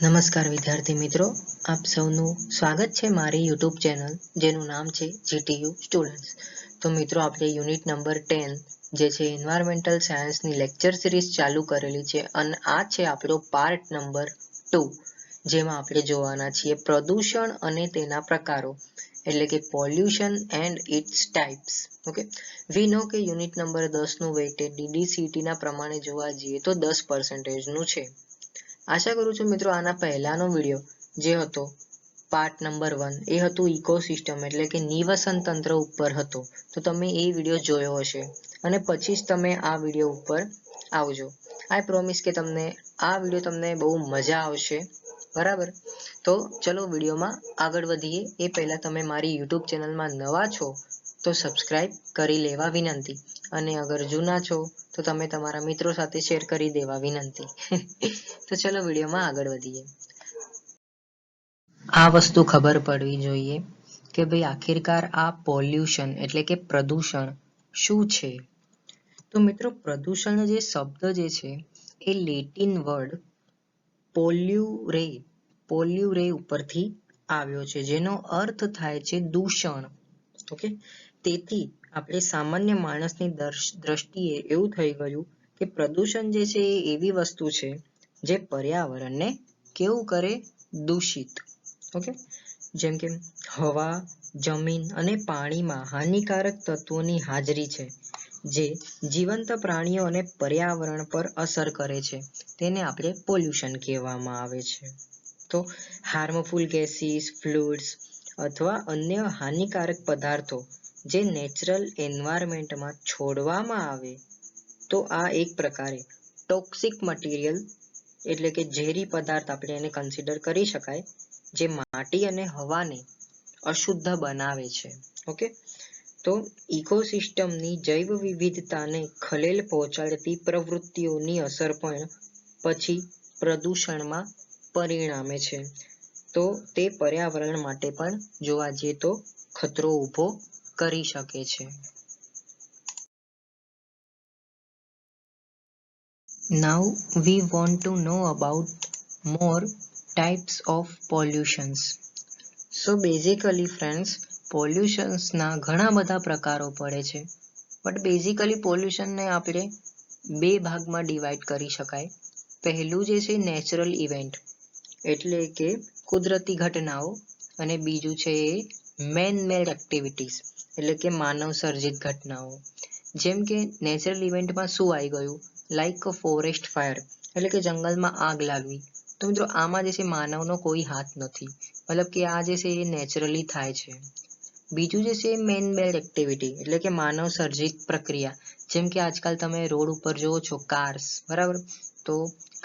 નમસ્કાર વિદ્યાર્થી મિત્રો, આપ સૌનું સ્વાગત છે મારી યુટ્યુબ ચેનલ જેનું નામ છે GTU સ્ટુડન્ટ્સ. તો મિત્રો, આપણે યુનિટ નંબર 10 જે છે એન્વાયરમેન્ટલ સાયન્સની લેક્ચર સિરીઝ ચાલુ કરેલી છે અને આ છે આપણો પાર્ટ નંબર 2, જેમાં આપણે જોવાના છીએ પ્રદૂષણ અને તેના પ્રકારો, એટલે કે pollution and its types. Okay, we know કે યુનિટ નંબર 10 નું વેઇટેજ DDCT ના પ્રમાણે જોવા જઈએ તો 10% નું છે. આશા કરું છું મિત્રો આના પહેલાનો વિડીયો જે હતો પાર્ટ નંબર 1 એ હતું ઇકોસિસ્ટમ એટલે કે નિવસન તંત્ર ઉપર હતો, તો તમે એ વિડીયો જોયો હશે અને પછી જ તમે આ વિડીયો ઉપર આવજો. આઈ પ્રોમિસ કે તમને આ વિડીયો તમને બહુ મજા આવશે. બરાબર, તો ચલો વિડીયોમાં આગળ વધીએ. એ પહેલા તમે મારી યુટ્યુબ ચેનલમાં નવા છો તો સબસ્ક્રાઇબ કરી લેવા વિનંતી, અને અગર જૂના છો તો તમે તમારા મિત્રો સાથે શેર કરી દેવા વિનંતી. તો ચલો વિડીયોમાં આગળ વધીએ. આ વસ્તુ ખબર પડવી જોઈએ કે ભાઈ આખિરકાર આ પોલ્યુશન એટલે કે પ્રદૂષણ શું છે. તો મિત્રો, પ્રદૂષણ જે શબ્દ જે છે એ લેટિન વર્ડ પોલ્યુરે ઉપરથી આવ્યો છે, જેનો અર્થ થાય છે દૂષણ. ઓકે, તેથી આપણે સામાન્ય માણસની દ્રષ્ટિએ એવું થઈ ગયું કે પ્રદૂષણ જે છે એ એવી વસ્તુ છે જે પર્યાવરણને કેવું કરે, દૂષિત. ઓકે, જેમ કે હવા, જમીન અને પાણીમાં હાનિકારક તત્વોની હાજરી છે જે જીવંત પ્રાણીઓ અને પર્યાવરણ પર અસર કરે છે, તેને આપણે પોલ્યુશન કહેવામાં આવે છે. તો હાર્મફુલ ગેસીસ, ફ્લુઇડ્સ અથવા અન્ય હાનિકારક પદાર્થો જે નેચરલ એન્વાયરમેન્ટમાં છોડવામાં આવે તો આ એક પ્રકારે ટોક્સિક મટીરિયલ એટલે કે ઝેરી પદાર્થ આપણે એને કન્સિડર કરી શકાય, જે માટી અને હવાને અશુદ્ધ બનાવે છે. ઓકે, તો ઇકોસિસ્ટમની જૈવ વિવિધતાને ખલેલ પહોંચાડતી પ્રવૃત્તિઓની અસર પણ પછી પ્રદૂષણમાં પરિણમે છે. તો તે પર્યાવરણ માટે પણ જોવા જઈએ તો ખતરો ઊભો કરી શકે છે. Now we want to know about more types of pollutions. So basically friends, pollutions ના ઘણા બધા પ્રકારો પડે છે, બટ બેઝિકલી પોલ્યુશનને આપણે બે ભાગમાં ડિવાઈડ કરી શકાય. પહેલું જે છે નેચરલ ઇવેન્ટ એટલે કે કુદરતી ઘટનાઓ, અને બીજું છે એ મેન મેડ એક્ટિવિટીઝ એટલે કે માનવ સર્જિત ઘટનાઓ. જેમ કે નેચરલ ઇવેન્ટમાં શું આવી ગયું, લાઈક ફોરેસ્ટ ફાયર એટલે કે જંગલમાં આગ લાગવી. તો મિત્રો આમાં જે છે માનવનો કોઈ હાથ નથી, મતલબ કે આ જે છે એ નેચરલી થાય છે. બીજું જે છે મેન મેડ એક્ટિવિટી એટલે કે માનવ સર્જિત પ્રક્રિયા, જેમ કે આજકાલ તમે રોડ ઉપર જોવો છો કાર્સ, બરાબર, તો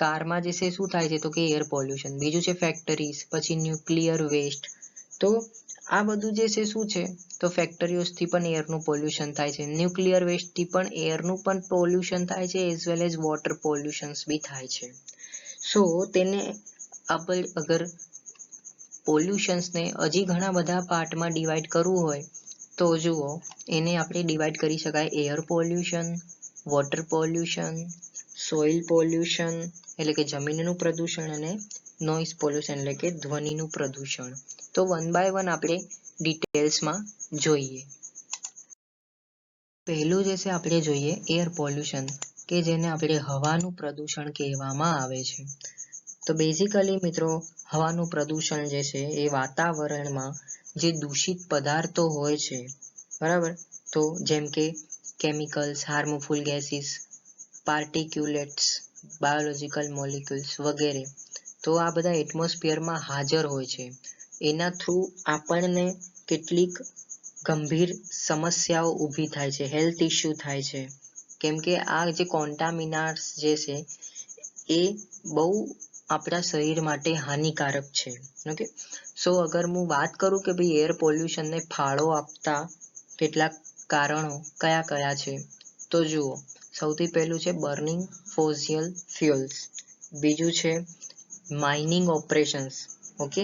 કારમાં જે છે શું થાય છે તો કે એર પોલ્યુશન. બીજું છે ફેક્ટરીઝ, પછી ન્યુક્લિયર વેસ્ટ. તો આ બધું જે છે શું છે તો ફેક્ટરીઓથી પણ એરનું પોલ્યુશન થાય છે, ન્યુક્લિયર વેસ્ટથી પણ એરનું પણ પોલ્યુશન થાય છે, as well as water pollutions બી થાય છે. સો તેને આપણે અગર પોલ્યુશન્સને હજી ઘણા બધા પાર્ટમાં ડિવાઈડ કરવું હોય તો જુઓ, એને આપણે ડિવાઈડ કરી શકાય air pollution, water pollution, soil pollution એટલે કે જમીનનું પ્રદૂષણ, અને નોઇઝ પોલ્યુશન એટલે કે ધ્વનિનું પ્રદૂષણ. તો વન બાય વન આપણે ડિટેલ્સમાં જોઈએ. પહેલું જે છે આપણે જોઈએ એર પોલ્યુશન, કે જેને આપણે હવાનું પ્રદૂષણ કહેવામાં આવે છે. તો બેઝિકલી મિત્રો, હવાનું પ્રદૂષણ જે છે એ વાતાવરણમાં જે દૂષિત પદાર્થો હોય છે, બરાબર, તો જેમ કે chemicals, harmful gases, particulates, biological molecules વગેરે, તો આ બધા એટમોસ્ફિયરમાં હાજર હોય છે. એના થ્રુ આપણને કેટલીક ગંભીર સમસ્યાઓ ઊભી થાય છે, હેલ્થ ઇશ્યુ થાય છે, કેમ કે આ જે કોન્ટામિનાટ્સ જે છે એ બહુ આપણા શરીર માટે હાનિકારક છે. ઓકે, સો અગર હું વાત કરું કે ભાઈ એર પોલ્યુશનને ફાળો આપતા કેટલાક કારણો કયા કયા છે, તો જુઓ, સૌથી પહેલું છે બર્નિંગ ફોસિલ ફ્યુઅલ્સ, બીજું છે માઇનિંગ ઓપરેશન્સ, ઓકે,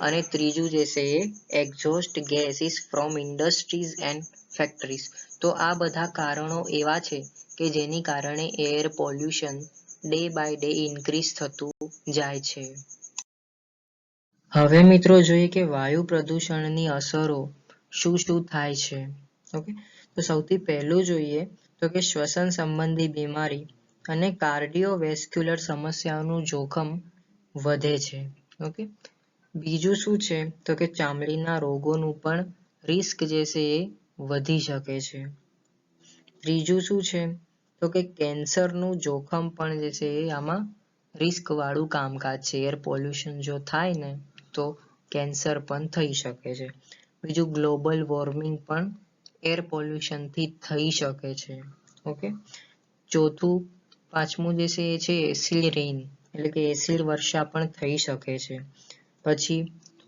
અને ત્રીજું જે છે એ exhaust gases from industries and factories. તો આ બધા કારણો એવા છે કે જેની કારણે air pollution day by day increase થતું જાય છે. હવે મિત્રો જોઈએ કે વાયુ પ્રદૂષણની અસરો શું શું થાય છે. ઓકે, તો સૌથી પહેલું જોઈએ તો કે શ્વસન સંબંધી બીમારી અને કાર્ડિયોવેસ્ક્યુલર સમસ્યાઓનું જોખમ વધે છે. ઓકે, બીજું શું છે તો કે ચામડીના રોગોનું પણ રિસ્ક જે છે એ વધી શકે છે. ત્રીજું શું છે તો કે કેન્સરનું જોખમ પણ જે છે એ આમાં રિસ્ક વાળું કામકાજ છે. એર પોલ્યુશન જો થાય ને તો કેન્સર પણ થઈ શકે છે. બીજું ગ્લોબલ વોર્મિંગ પણ એર પોલ્યુશન થી થઈ શકે છે. ઓકે, ચોથું પાંચમું જે છે એ છે એસિડ રેઇન એટલે કે એસિડ વર્ષા પણ થઈ શકે છે. પછી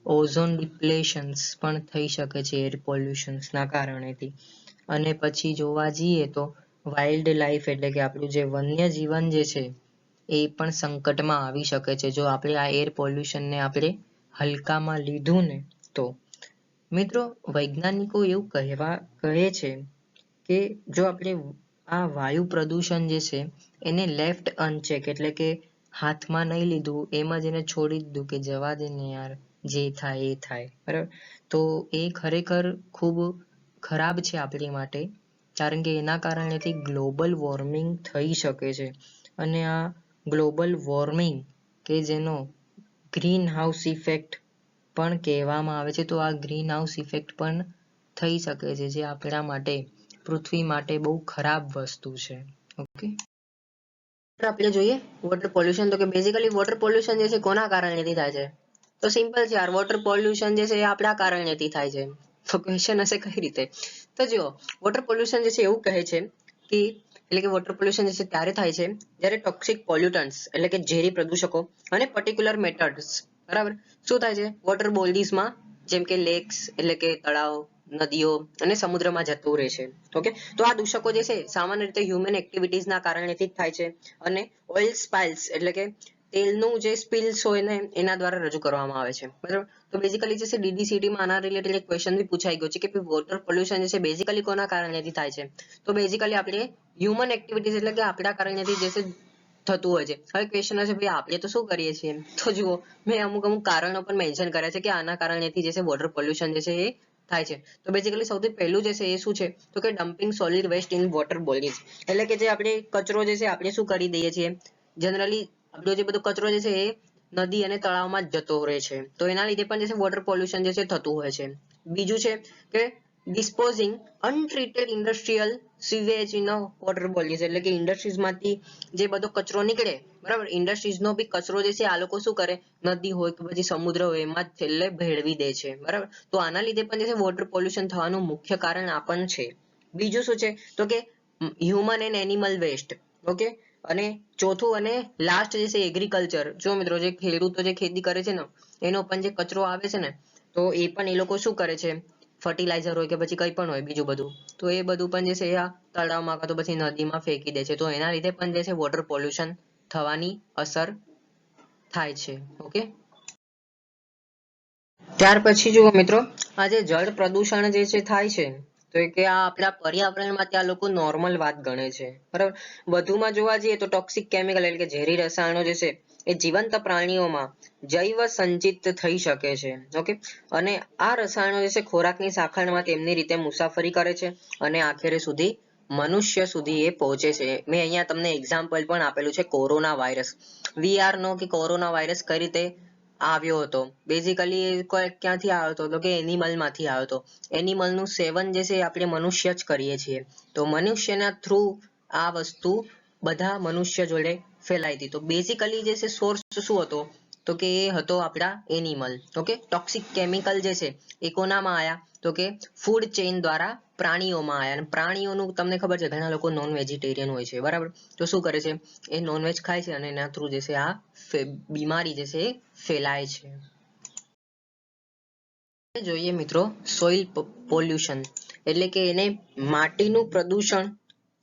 ઓઝોન ડિપ્લેશન્સ પણ થઈ શકે છે એર પોલ્યુશન્સ ના કારણેથી. અને પછી જોવા જઈએ તો વાઇલ્ડ લાઈફ એટલે કે આપણું જે વન્ય જીવન જે છે એ પણ સંકટમાં આવી શકે છે જો આપણે આ એર પોલ્યુશનને આપણે હલકામાં લીધું ને તો. મિત્રો વૈજ્ઞાનિકો એવું કહે છે કે જો આપણે આ વાયુ પ્રદૂષણ જે છે એને લેફ્ટ અનચેક એટલે કે હાથમાં નહીં લીધું એમ જ એને છોડી દીધું કે જવા દે ને યાર, જે થાય એ થાય, બરાબર, તો એ ખરેખર ખૂબ ખરાબ છે આપણી માટે. કારણ કે એના કારણેથી ગ્લોબલ વોર્મિંગ થઈ શકે છે. અને આ ગ્લોબલ વોર્મિંગ કે જેનો ગ્રીન હાઉસ ઇફેક્ટ પણ કહેવામાં આવે છે, તો આ ગ્રીન હાઉસ ઇફેક્ટ પણ થઈ શકે છે જે આપણા માટે, પૃથ્વી માટે બહુ ખરાબ વસ્તુ છે. ઓકે, આપણે જોઈએ વોટર પોલ્યુશન. તો કે બેઝિકલી વોટર પોલ્યુશન જે છે કોના કારણેથી થાય છે? તો સિમ્પલ છે યાર, વોટર પોલ્યુશન જે છે એ આપણા કારણેથી થાય છે. તો ક્વેશ્ચન હશે કઈ રીતે? તો જુઓ, વોટર પોલ્યુશન જે છે એવું કહે છે કે એટલે કે વોટર પોલ્યુશન જે છે ત્યારે થાય છે જ્યારે ટોક્સિક પોલ્યુટન્ટ્સ એટલે કે ઝેરી પ્રદૂષકો અને પર્ટિક્યુલર મેથડ્સ, બરાબર, શું થાય છે વોટર બોડીઝમાં, જેમ કે લેક્સ એટલે કે તળાવ, નદીઓ અને સમુદ્રમાં જતું રહે છે. ઓકે, તો આ દૂષકો જે છે સામાન્ય રીતે હ્યુમન એક્ટિવિટીઝના કારણેથી જ થાય છે. અને ઓઇલ સ્પાઇલ્સ એટલે કે તેલનું જે સ્પિલ્સ હોય ને એના દ્વારા રજૂ કરવામાં આવે છે. બરાબર, તો બેઝિકલી જે છે DDCT માં આના રિલેટેડ એક ક્વેશ્ચન બી પૂછાઈ ગયો છે કે વોટર પોલ્યુશન જે છે બેઝિકલી કોના કારણેથી થાય છે? તો બેઝિકલી આપણે હ્યુમન એક્ટિવિટીઝ એટલે કે આપણા કારણેથી જે છે થતું હોય છે. હવે ક્વેશ્ચન હશે ભાઈ આપણે તો શું કરીએ છીએ? તો જુઓ, મેં અમુક કારણો પણ મેન્શન કર્યા છે કે આના કારણેથી જે છે વોટર પોલ્યુશન જે છે એ થાય છે. તો બેઝિકલી સૌથી પહેલું જે છે એ શું છે તો કે dumping solid waste in water bodies એટલે કે જે આપણે કચરો જે છે આપણે શું કરી દઈએ છીએ જનરલી, આપણો જે બધો કચરો જે છે એ નદી અને તળાવમાં જ જતો રહે છે. તો એના લીધે પણ જે છે વોટર પોલ્યુશન જે છે થતું હોય છે. બીજું છે કે disposing untreated industrial sewage in water bodies એટલે કે ઇન્ડસ્ટ્રીઝમાંથી જે બધો કચરો નીકળે, બરાબર, ઇન્ડસ્ટ્રીઝનો બી કચરો જે છે આ લોકો શું કરે, નદી હોય કે પછી સમુદ્ર હોય એમાં છેલ્લે ભેળવી દે છે. બરાબર, તો આના લીધે પણ જે છે વોટર પોલ્યુશન થવાનું મુખ્ય કારણ આ પણ છે. બીજું શું છે તો કે human and animal waste. Okay, અને ચોથું અને લાસ્ટ જે છે એગ્રીકલ્ચર. જો મિત્રો જે ખેડૂતો જે ખેતી કરે છે ને એનો પણ જે કચરો આવે છે ને તો એ પણ એ લોકો શું કરે છે, ફર્ટિલાઇઝર હોય કે પછી કંઈ પણ હોય બીજું બધું, તો એ બધું પણ જે છે આ તળાવમાં કાં તો પછી નદીમાં ફેંકી દે છે. તો એના લીધે પણ જે છે વોટર પોલ્યુશન થવાની અસર થાય છે. ઓકે, ત્યાર પછી જુઓ મિત્રો, આ જે જળ પ્રદૂષણ જે છે થાય છે તો કે આ આપણા પર્યાવરણ માટે આ લોકો નોર્મલ વાત ગણે છે. બરાબર, વધુમાં જોવા જઈએ તો ટોક્સિક કેમિકલ એટલે કે ઝેરી રસાયણો જે છે એ જીવંત પ્રાણીઓમાં જૈવ સંચિત થઈ શકે છે. ઓકે, અને આ રસાયણો જે છે ખોરાકની સાંકળમાં તેમની રીતે મુસાફરી કરે છે અને આખરે સુધી મનુષ્ય સુધી એ પહોંચે છે. મેં અહીંયા તમને એક્ઝામ્પલ પણ આપેલું છે, કોરોના વાયરસ. VR નો કે કોરોના વાયરસ કઈ રીતે આવ્યો હતો? બેઝિકલી ક્યાંથી આવ્યો હતો તો કે એનિમલ માંથી આવ્યો હતો. એનિમલ નું સેવન જે છે આપણે મનુષ્ય જ કરીએ છીએ. તો મનુષ્યના થ્રુ આ વસ્તુ બધા મનુષ્ય જોડે ફેલાઈ હતી. તો બેઝિકલી જે છે સોર્સ શું હતો તો કે એ હતો આપણા એનિમલ. ઓકે, ટોક્સિક કેમિકલ જે છે એ કોનામાં આવ્યા તો કે ફૂડ ચેઇન દ્વારા પ્રાણીઓમાં આવ્યા. અને પ્રાણીઓનું તમને ખબર છે ઘણા લોકો નોન વેજીટેરિયન હોય છે, બરાબર, તો શું કરે છે એ નોનવેજ ખાય છે અને એના થ્રુ જે છે આ બીમારી જે છે એ ફેલાય છે. જોઈએ મિત્રો સોઇલ પોલ્યુશન એટલે કે એને માટીનું પ્રદૂષણ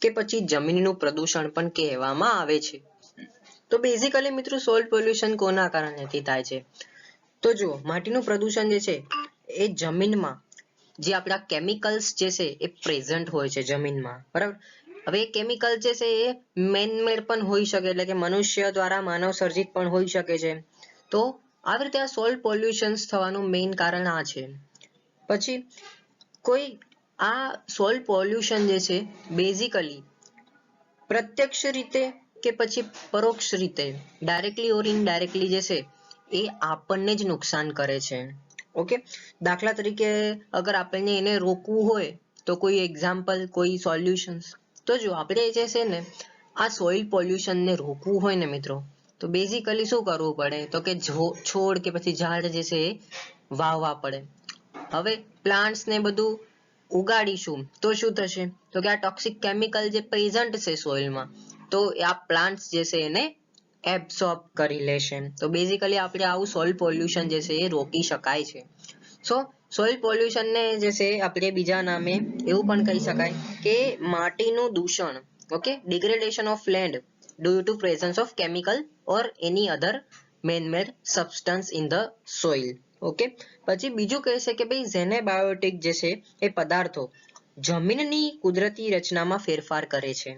કે પછી જમીનનું પ્રદૂષણ પણ કહેવામાં આવે છે. તો બેઝિકલી મિત્રો સોઇલ પોલ્યુશન કોના કારણેથી થાય છે? તો જુઓ, માટીનું પ્રદૂષણ જે છે એ જમીનમાં જે આપણા કેમિકલ્સ જે છે એ પ્રેઝન્ટ હોય છે જમીનમાં, બરાબર. હવે એ કેમિકલ જે છે એ મેનમેડ પણ હોઈ શકે એટલે કે મનુષ્ય દ્વારા માનવ સર્જિત પણ હોઈ શકે છે. તો આવી રીતે આ સોઇલ પોલ્યુશન્સ થવાનું મેઇન કારણ આ છે. પછી કોઈ આ સોઇલ પોલ્યુશન જે છે બેઝિકલી પ્રત્યક્ષ રીતે કે પછી પરોક્ષ રીતે ડાયરેક્ટલી ઓર ઇનડાયરેક્ટલી જે છે એ આપણને જ નુકસાન કરે છે. ઓકે, દાખલા તરીકે અગર આપણને એને રોકવું હોય તો કોઈ એક્ઝામ્પલ, કોઈ સોલ્યુશન્સ, તો જો આપણે જે છે ને આ સોઇલ પોલ્યુશનને રોકવું હોય ને મિત્રો, તો બેઝિકલી શું કરવું પડે તો કે છોડ કે પછી ઝાડ જે છે એ વાવવા પડે. હવે પ્લાન્ટ્સ ને બધું ઉગાડીશું તો શું થશે તો કે આ ટોક્સિક કેમિકલ જે પ્રેઝન્ટ છે સોઇલમાં, તો આ પ્લાન્ટ્સ જે છે એને એબ્સોર્બ કરી લેશે. તો બેઝિકલી આપણે આવું સોઇલ પોલ્યુશન જે છે એ રોકી શકાય છે. સો સોઇલ પોલ્યુશનને જે છે આપણે બીજા નામે એવું પણ કહી શકાય કે માટીનું દૂષણ. Okay, degradation of land due to presence of chemical or any other man-made substance in the soil. Okay, પછી બીજું કહે છે કે ભાઈ ઝેનેબાયોટિક જે છે એ પદાર્થો જમીનની કુદરતી રચનામાં ફેરફાર કરે છે.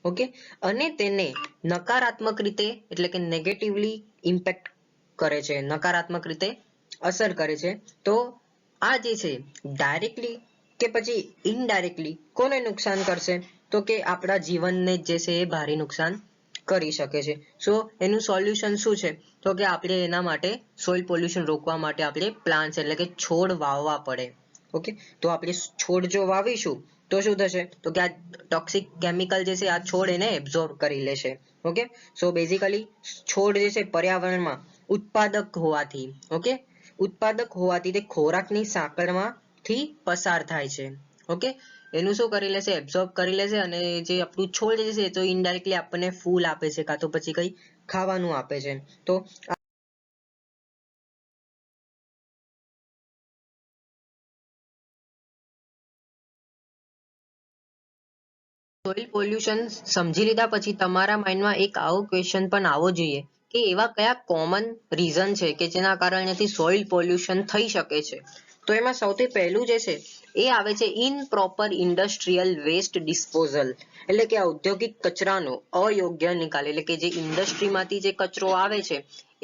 ઓકે, અને તેને નકારાત્મક રીતે એટલે કે નેગેટિવલી ઇમ્પેક્ટ કરે છે, નકારાત્મક રીતે અસર કરે છે. તો આ જે છે ડાયરેક્ટલી કે પછી ઇનડાયરેક્ટલી કોને નુકસાન કરશે તો કે આપણા જીવનને જે છે એ ભારે નુકસાન કરી શકે છે. સો એનું સોલ્યુશન શું છે તો કે આપણે એના માટે સોઇલ પોલ્યુશન રોકવા માટે આપણે પ્લાન્ટ્સ એટલે કે છોડ વાવવા પડે. ઓકે, તો આપણે છોડ જો વાવીશું તો શું થશે તો કે આ ટોક્સિક કેમિકલ જે છે આ છોડ એને એબ્ઝોર્બ કરી લેશે. ઓકે, સો બેઝિકલી છોડ જે છે પર્યાવરણમાં ઉત્પાદક હોવાથી તે ખોરાકની સાંકળમાંથી પસાર થાય છે. ઓકે, એનું શું કરી લેશે, એબ્ઝોર્બ કરી લેશે, અને જે આપણું છોડ જે છે તો ઇનડાયરેક્ટલી આપણને ફૂલ આપે છે કાં તો પછી કંઈ ખાવાનું આપે છે. તો સોઇલ પોલ્યુશન સમજી લીધા પછી તમારા માઇન્ડમાં એક આવો ક્વેશ્ચન પણ આવવો જોઈએ કે એવા કયા કોમન રીઝન છે કે જેના કારણેથી સોઇલ પોલ્યુશન થઈ શકે છે. તો એમાં સૌથી પહેલું જે છે એ આવે છે ઇનપ્રોપર ઇન્ડસ્ટ્રીયલ વેસ્ટ ડિસ્પોઝલ, એટલે કે ઔદ્યોગિક કચરાનો અયોગ્ય નિકાલ. એટલે કે જે ઇન્ડસ્ટ્રીમાંથી જે કચરો આવે છે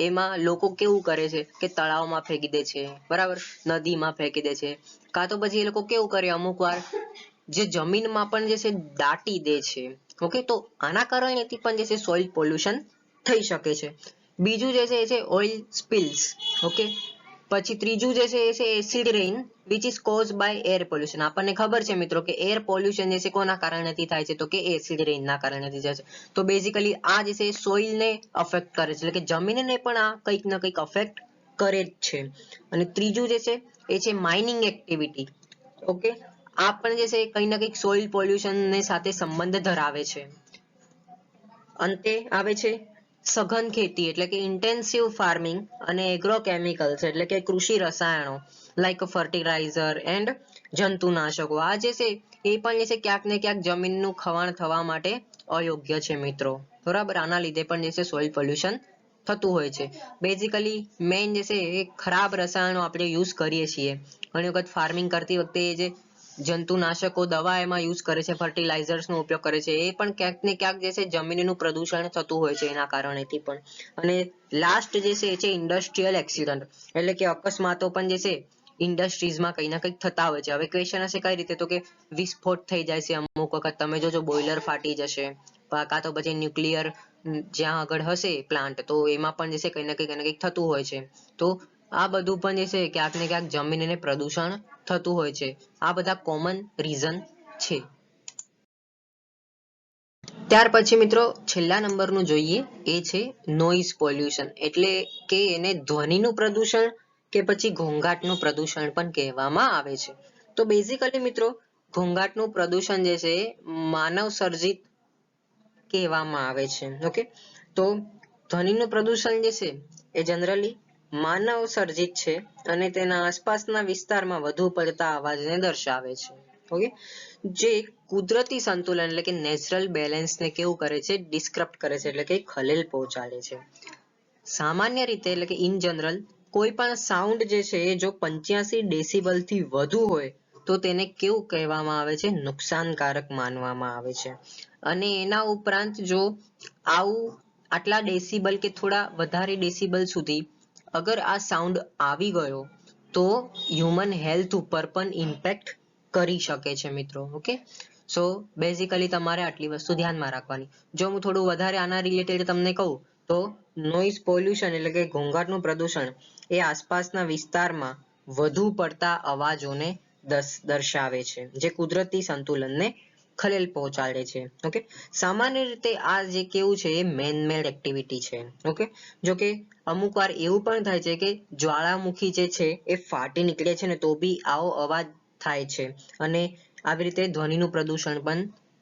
એમાં લોકો કેવું કરે છે કે તળાવમાં ફેંકી દે છે, બરાબર, નદીમાં ફેંકી દે છે, કાં તો પછી એ લોકો કેવું કરે અમુક વાર જે જમીનમાં પણ જે છે દાટી દે છે. ઓકે, તો આના કારણેથી પણ જે છે સોઇલ પોલ્યુશન થઈ શકે છે. બીજું જે છે એ છે ઓઇલ સ્પિલ્સ. ઓકે, પછી ત્રીજું જે છે એ છે acid rain which is cause by air pollution. આપણને ખબર છે મિત્રો કે એર પોલ્યુશન જે છે કોના કારણેથી થાય છે તો કે એસિડ રેઇનના કારણેથી થાય છે. તો બેઝિકલી આ જે છે સોઇલને અફેક્ટ કરે છે, એટલે કે જમીનને પણ આ કંઈક ના કંઈક અફેક્ટ કરે જ છે. અને ત્રીજું જે છે એ છે માઇનિંગ એક્ટિવિટી. ઓકે, આ પણ જે છે કંઈ ના કંઈક સોઇલ પોલ્યુશનની સાથે સંબંધ ધરાવે છે. અંતે આવે છે સઘન ખેતી એટલે કે ઇન્ટેન્સિવ ફાર્મિંગ અને એગ્રોકેમિકલ્સ એટલે કે કૃષિ રસાયણો લાઈક ફર્ટિલાઇઝર એન્ડ જંતુનાશકો. આ જે છે એ પણ જે છે ક્યાંક ને ક્યાંક જમીનનું ખવાણ થવા માટે અયોગ્ય છે મિત્રો, બરાબર. આના લીધે પણ જે છે સોઇલ પોલ્યુશન થતું હોય છે. બેઝિકલી મેઇન જે છે એ ખરાબ રસાયણો આપણે યુઝ કરીએ છીએ. ઘણી વખત ફાર્મિંગ કરતી વખતે જે જંતુનાશકો દવા એમાં યુઝ કરે છે, ફર્ટિલાઇઝર્સનો ઉપયોગ કરે છે, એ પણ ક્યાંક ને ક્યાંક જે છે જમીનનું પ્રદૂષણ થતું હોય છે એના કારણેથી પણ. અને લાસ્ટ જે છે એ છે ઇન્ડસ્ટ્રીયલ એક્સિડન્ટ, એટલે કે અકસ્માતો પણ જે છે ઇન્ડસ્ટ્રીઝમાં કંઈ ના કંઈક થતા હોય છે. હવે ક્વેશ્ચન હશે કઈ રીતે તો કે વિસ્ફોટ થઈ જાય છે અમુક વખત, તમે જોજો બોઇલર ફાટી જશે, કાં તો પછી ન્યુક્લિયર જ્યાં આગળ હશે પ્લાન્ટ તો એમાં પણ જે છે કંઈ ના કંઈક થતું હોય છે. તો આ બધું પણ જે છે ક્યાંક ને ક્યાંક જમીનને પ્રદૂષણ થતું હોય છે. આ બધા કોમન રીઝન છે. ત્યાર પછી મિત્રો છેલ્લા નંબરનું જોઈએ એ છે નોઇઝ પોલ્યુશન, એટલે કે એને ધ્વનિનું પ્રદૂષણ કે પછી ઘોંઘાટનું પ્રદૂષણ પણ કહેવામાં આવે છે. તો બેઝિકલી મિત્રો ઘોંઘાટનું પ્રદૂષણ જે છે માનવ સર્જિત કહેવામાં આવે છે. ઓકે, તો ધ્વનિનું પ્રદૂષણ જે છે એ જનરલી માનવ સર્જિત છે અને તેના આસપાસના વિસ્તારમાં વધુ પડતા અવાજને દર્શાવે છે. ઓકે, જે કુદરતી સંતુલન એટલે કે નેચરલ બેલેન્સને કેવું કરે છે, ડિસ્ટર્બ કરે છે, એટલે કે ખલેલ પહોંચાડે છે. સામાન્ય રીતે એટલે કે ઇન જનરલ કોઈ પણ સાઉન્ડ જે છે એ જો 85 ડેસિબલ થી વધુ હોય તો તેને કેવું કહેવામાં આવે છે, નુકસાનકારક માનવામાં આવે છે. અને એના ઉપરાંત જો આટલા ડેસિબલ કે થોડા વધારે ડેસિબલ સુધી અગર આ સાઉન્ડ આવી ગયો તો હ્યુમન હેલ્થ ઉપર પણ ઇમ્પેક્ટ કરી શકે છે મિત્રો. ઓકે, સો બેઝિકલી તમારે આટલી વસ્તુ ધ્યાનમાં રાખવાની. જો હું થોડું વધારે આના રિલેટેડ તમને કહું તો નોઇઝ પોલ્યુશન એટલે કે ઘોંઘાટનું પ્રદૂષણ એ આસપાસના વિસ્તારમાં વધુ પડતા અવાજોને દર્શાવે છે, જે કુદરતી સંતુલનને ખલેલ પહોંચાડે છે. ઓકે, સામાન્ય રીતે આ જે કેવું છે એ મેન મેડ એક્ટિવિટી છે. ઓકે, જો કે અમુક વાર એવું પણ થાય છે કે જ્વાળામુખી જે છે એ ફાટી નીકળે છે ને તો બી આવો અવાજ થાય છે અને આવી રીતે ધ્વનિનું પ્રદૂષણ પણ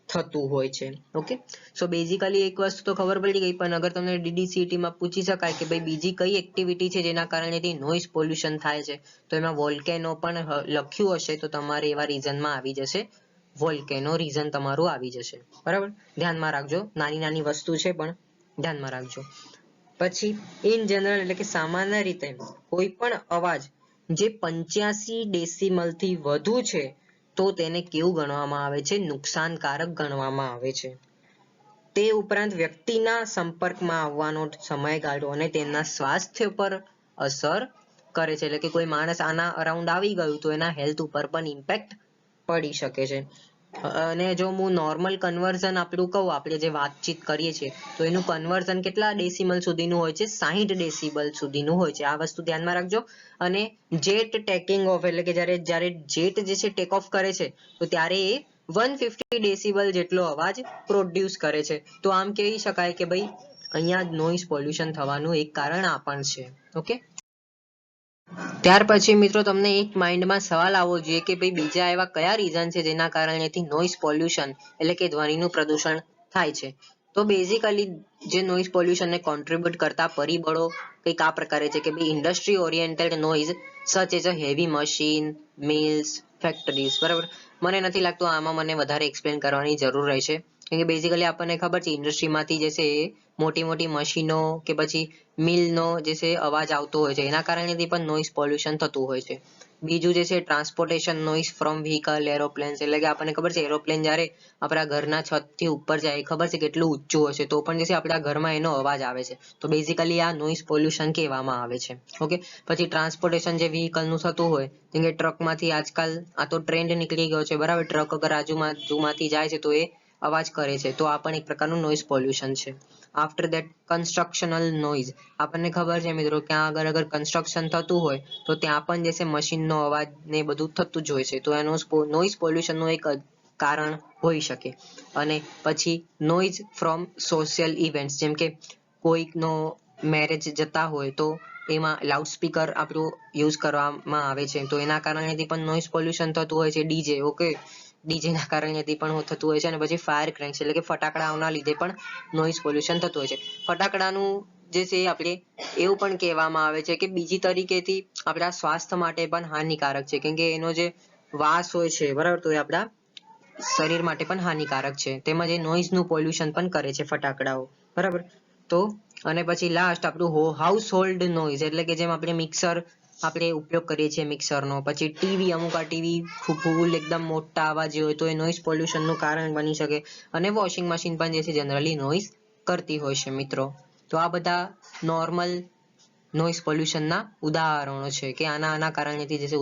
થતું હોય છે. ઓકે, સો બેઝિકલી એક વસ્તુ તો ખબર પડી ગઈ, પણ અગર તમને DDCT માં પૂછી શકાય કે ભાઈ બીજી કઈ એક્ટિવિટી છે જેના કારણેથી નોઇઝ પોલ્યુશન થાય છે, તો એમાં વોલ્કેનો પણ લખ્યું હશે તો તમારે એવા રીઝનમાં આવી જશે, વોલ્કેનો રીઝન તમારું આવી જશે. બરાબર, ધ્યાનમાં રાખજો, નાની નાની વસ્તુ છે પણ ધ્યાનમાં રાખજો. પછી ઇન જનરલ એટલે કે સામાન્ય રીતે કોઈ પણ અવાજ જે 85 ડેસિમલ થી વધુ છે તો તેને કેવું ગણવામાં આવે છે? નુકસાનકારક ગણવામાં આવે છે. તે ઉપરાંત વ્યક્તિના સંપર્કમાં આવવાનો સમયગાળો અને તેમના સ્વાસ્થ્ય પર અસર કરે છે, એટલે કે કોઈ માણસ આના અરાઉન્ડ આવી ગયું તો એના હેલ્થ ઉપર પણ ઇમ્પેક્ટ પડી શકે છે. અને જો હું નોર્મલ કન્વર્ઝન આપણું કહું, આપણે જે વાતચીત કરીએ છીએ તો એનું કન્વર્ઝન કેટલા ડેસિમલ સુધીનું હોય છે? 60 ડેસિબલ સુધીનું હોય છે. આ વસ્તુ ધ્યાનમાં રાખજો. અને જેટ ટેકિંગ ઓફ એટલે કે જ્યારે જેટ જે છે ટેક ઓફ કરે છે તો ત્યારે એ 150 ડેસિબલ જેટલો અવાજ પ્રોડ્યુસ કરે છે. તો આમ કહી શકાય કે ભાઈ અહીંયા નોઇઝ પોલ્યુશન થવાનું એક કારણ આ પણ છે. ઓકે, ત્યાર પછી મિત્રો તમને એક માઇન્ડમાં સવાલ આવવો જોઈએ કે ભાઈ બીજા એવા કયા રીઝન છે જેના કારણેથી નોઇઝ પોલ્યુશન એટલે કે ધ્વનિનું પ્રદૂષણ થાય છે. તો બેઝિકલી જે નોઇઝ પોલ્યુશનને કોન્ટ્રીબ્યુટ કરતા પરિબળો કંઈક આ પ્રકારે છે કે ભાઈ industry oriented noise such as a heavy machine, mills, factories. બરાબર, મને નથી લાગતું આમાં મને વધારે એક્સપ્લેન કરવાની જરૂર રહેશે, કેમ કે બેઝિકલી આપણને ખબર છે ઇન્ડસ્ટ્રીમાંથી જે છે એ મોટી મોટી મશીનો કે પછી મિલનો જે છે અવાજ આવતો હોય છે, એના કારણેથી પણ નોઇઝ પોલ્યુશન થતું હોય છે. બીજું જે છે transportation noise from vehicle, aeroplanes, એટલે કે આપણને ખબર છે એરોપ્લેન જ્યારે આપણા ઘરના છતથી ઉપર જાય ખબર છે કેટલું ઊંચું હશે તો પણ જે છે આપણા ઘરમાં એનો અવાજ આવે છે, તો બેઝિકલી આ નોઇઝ પોલ્યુશન કહેવામાં આવે છે. ઓકે, પછી ટ્રાન્સપોર્ટેશન જે વ્હીકલનું થતું હોય, જેમ કે ટ્રકમાંથી આજકાલ આ તો ટ્રેન્ડ નીકળી ગયો છે. બરાબર, ટ્રક અગર આજુબાજુમાંથી જાય છે તો એ અવાજ કરે છે, તો આ પણ એક પ્રકારનું નોઇઝ પોલ્યુશન છે. આફ્ટર ધેટ કન્સ્ટ્રક્શનલ નોઇઝ, આપણને ખબર છે મિત્રો કે અગર કન્સ્ટ્રક્શન થતું હોય તો ત્યાં પણ જે છે મશીનનો અવાજ ને બધું થતું જ હોય છે, તો એનો નોઇઝ પોલ્યુશનનું એક કારણ હોઈ શકે. અને પછી નોઇઝ ફ્રોમ સોશિયલ ઇવેન્ટ્સ, જેમ કે કોઈકનો મેરેજ જતા હોય તો એમાં લાઉડસ્પીકર આપણું યુઝ કરવામાં આવે છે, તો એના કારણેથી પણ નોઇઝ પોલ્યુશન થતું હોય છે. ડીજે, ઓકે, ડીજેના કારણેથી પણ થતું હોય છે. અને પછી ફાયર ક્રેન્ક્સ એટલે કે ફટાકડાઓના લીધે પણ નોઇઝ પોલ્યુશન થતું હોય છે. ફટાકડાનું જે છે આપણે એવું પણ કહેવામાં આવે છે કે બીજી તરીકેથી આપણા સ્વાસ્થ્ય માટે પણ હાનિકારક છે, કેમ કે એનો જે વાસ હોય છે, બરાબર, તો એ આપણા શરીર માટે પણ હાનિકારક છે. તેમજ એ નોઇઝનું પોલ્યુશન પણ કરે છે ફટાકડાઓ. બરાબર, તો અને પછી લાસ્ટ આપણું હાઉસ હોલ્ડ નોઇઝ એટલે કે જેમ આપણે મિક્સર આપણે ઉપયોગ કરીએ છીએ મિક્સરનો, પછી ટીવી, અમુક આ ટીવી ફૂલ એકદમ મોટા અવાજે હોય તો એ નોઇઝ પોલ્યુશનનું કારણ બની શકે. અને વોશિંગ મશીન પણ જે છે જનરલી નોઇઝ કરતી હોય છે મિત્રો. તો આ બધા નોર્મલ નોઇઝ પોલ્યુશનના ઉદાહરણો છે કે આના કારણેથી જે છે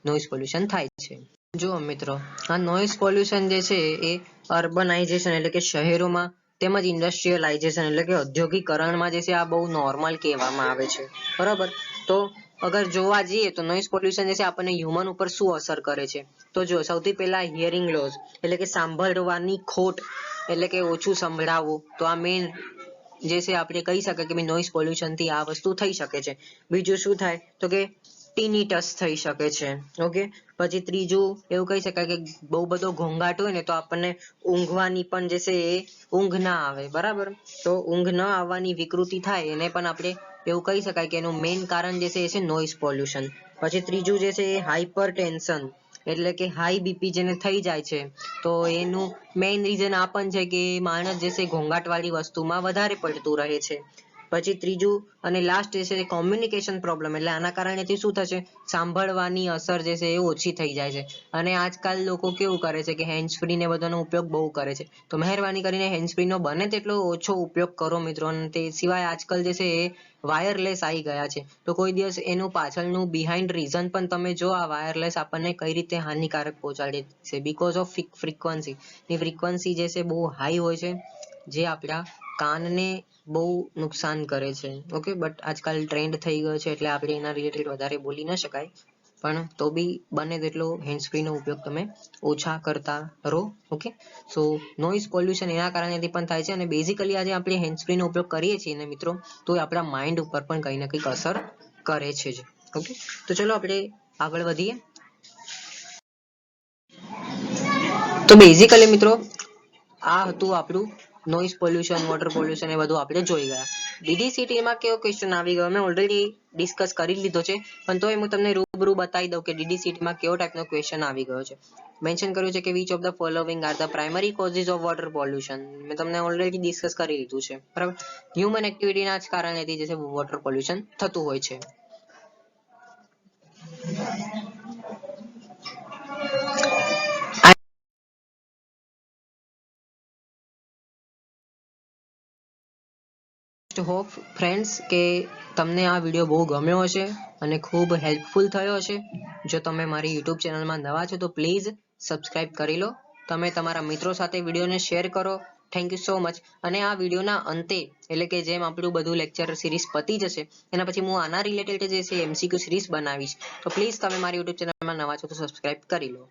નોઇઝ પોલ્યુશન થાય છે. જુઓ મિત્રો, આ નોઇઝ પોલ્યુશન જે છે એ અર્બનાઇઝેશન એટલે કે શહેરોમાં તેમજ ઇન્ડસ્ટ્રીયલાઇઝેશન એટલે કે ઔદ્યોગિકરણમાં જે છે આ બહુ નોર્મલ કહેવામાં આવે છે. બરાબર, તો અગર જોવા જઈએ તો નોઇઝ પોલ્યુશન જે છે આપણને હ્યુમન ઉપર શું અસર કરે છે, તો જો સૌથી પહેલા હિયરિંગ લોસ એટલે કે સાંભળવાની ખોટ એટલે કે ઓછું સંભળાવવું, તો આ મેઇન જે છે આપણે કહી શકાય કે નોઇઝ પોલ્યુશનથી આ વસ્તુ થઈ શકે છે. બીજું શું થાય તો કે ટીનીટસ થઈ શકે છે. ઓકે, પછી ત્રીજું એવું કહી શકાય કે બહુ બધો ઘોંઘાટ હોય ને તો આપણને ઊંઘવાની પણ જે છે એ ઊંઘ ના આવે. બરાબર, તો ઊંઘ ન આવવાની વિકૃતિ થાય એને પણ આપણે એવું કહી શકાય કે એનું મેઇન કારણ જે છે એ છે નોઇઝ પોલ્યુશન. પછી ત્રીજું જે છે એ હાઇપર ટેન્શન એટલે કે હાઈ બીપી જેને થઈ જાય છે, તો એનું મેઇન રીઝન આ પણ છે કે માણસ જે છે ઘોંઘાટ વાળી વસ્તુમાં વધારે પડતું રહે છે. પછી ત્રીજું અને લાસ્ટ જે છે કોમ્યુનિકેશન પ્રોબ્લેમ, એટલે આના કારણેથી શું થશે, સાંભળવાની અસર જે છે એ ઓછી થઈ જાય છે. અને આજકાલ લોકો કેવું કરે છે કે હેન્ડ્સ ફ્રી ને બધાનો ઉપયોગ બહુ કરે છે, તો મહેરબાની કરીને હેન્ડ્સ ફ્રી નો બને તેટલો ઓછો ઉપયોગ કરો મિત્રો. અને તે સિવાય આજકાલ જે છે એ વાયરલેસ આવી ગયા છે, તો કોઈ દિવસ એનું પાછળનું બિહાઇન્ડ રીઝન પણ તમે જો, આ વાયરલેસ આપણને કઈ રીતે હાનિકારક પહોંચાડે છે, બીકોઝ ઓફ ફ્રીક્વન્સી. ની ફ્રીક્વન્સી જે છે બહુ હાઈ હોય છે, જે આપણા કાનને બહુ નુકસાન કરે છે. ઓકે, બટ આજકાલ ટ્રેન્ડ થઈ ગયો છે એટલે આપણે એના રિલેટેડ વધારે બોલી ન શકાય, પણ તો બી બને તેટલો હેન્ડ્સ ફ્રી નો ઉપયોગ તમે ઓછા કરતા રહો. ઓકે, સો નોઇઝ પોલ્યુશન એના કારણેથી પણ થાય છે. અને બેઝિકલી આજે આપણે હેન્ડ્સ ફ્રી નો ઉપયોગ કરીએ છીએ ને મિત્રો, તો એ આપણા માઇન્ડ ઉપર પણ કંઈ ને કંઈક અસર કરે છે જ. ઓકે, તો ચલો આપણે આગળ વધીએ. તો બેઝિકલી મિત્રો આ હતું આપણું નોઇઝ પોલ્યુશન, વોટર પોલ્યુશન, એ બધું આપણે જોઈ ગયા. DDCT માં કેવો ક્વેશ્ચન આવી ગયો મેં ઓલરેડી ડિસ્કસ કરી લીધો છે, પણ તોય હું તમને રૂબરૂ બતાવી દઉં કે DDCT માં કેવો ટાઈપનો ક્વેશ્ચન આવી ગયો છે. મેન્શન કર્યું છે કે which of the following are the primary causes of water pollution. મેં તમને ઓલરેડી ડિસ્કસ કરી લીધું છે, બરાબર. હ્યુમન એક્ટિવિટીના જ કારણેથી જે છે વોટર પોલ્યુશન થતું હોય છે. હોપ ફ્રેન્ડ્સ કે તમને આ વિડીયો બહુ ગમ્યો હશે અને ખૂબ હેલ્પફુલ થયો હશે. જો તમે મારી યુટ્યુબ ચેનલમાં નવા છો તો પ્લીઝ સબસ્ક્રાઇબ કરી લો. તમે તમારા મિત્રો સાથે વિડીયોને શેર કરો. Thank you so much. અને આ વિડીયોના અંતે, એટલે કે જેમ આપણું બધું લેક્ચર સિરીઝ પતી જશે એના પછી હું આના રિલેટેડ જે છે MCQ સિરીઝ બનાવીશ, તો પ્લીઝ તમે મારી યુટ્યુબ ચેનલમાં નવા છો તો સબસ્ક્રાઇબ કરી લો.